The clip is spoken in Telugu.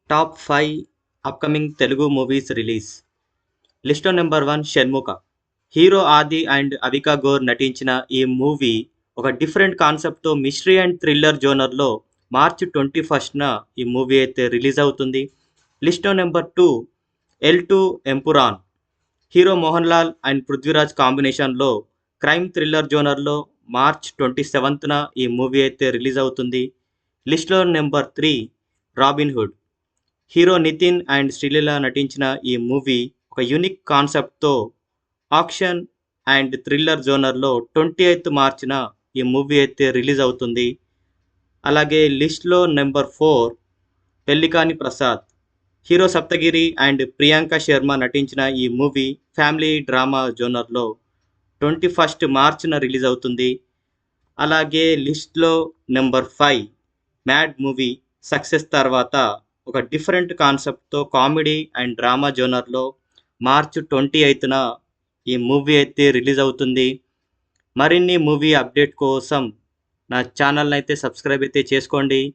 Top 5 upcoming Telugu movies release. లిస్టో number 1 Shanmukha. Hero Aadi and Avika Gor నటించిన ఈ మూవీ ఒక డిఫరెంట్ కాన్సెప్ట్తో మిస్టరీ అండ్ థ్రిల్లర్ జోనర్లో మార్చి 21న ఈ మూవీ అయితే రిలీజ్ అవుతుంది. లిస్టో number 2 L two Empuraan. Hero Mohan Lal and Prithviraj కాంబినేషన్లో క్రైమ్ థ్రిల్లర్ జోనర్లో మార్చ్ 27న ఈ మూవీ అయితే రిలీజ్ అవుతుంది. లిస్ట్లో number 3 Robin Hood. Hero Nithiin and Sreeleela నటించిన ఈ మూవీ ఒక యూనిక్ కాన్సెప్ట్తో యాక్షన్ అండ్ థ్రిల్లర్ జోనర్లో 28th మార్చిన ఈ మూవీ అయితే రిలీజ్ అవుతుంది. అలాగే లిస్ట్లో number 4 Pellikaani Prasad. Hero Saptagiri and Priyanka Sharma నటించిన ఈ మూవీ ఫ్యామిలీ డ్రామా జోనర్లో 21st మార్చిన రిలీజ్ అవుతుంది. అలాగే లిస్ట్లో నెంబర్ 5 మ్యాడ్ మూవీ. సక్సెస్ తర్వాత ఒక డిఫరెంట్ కాన్సెప్ట్తో కామెడీ అండ్ డ్రామా జోనర్లో మార్చ్ 28న ఈ మూవీ అయితే రిలీజ్ అవుతుంది. మరిన్ని మూవీ అప్డేట్ కోసం నా ఛానల్ని అయితే సబ్స్క్రైబ్ అయితే చేసుకోండి.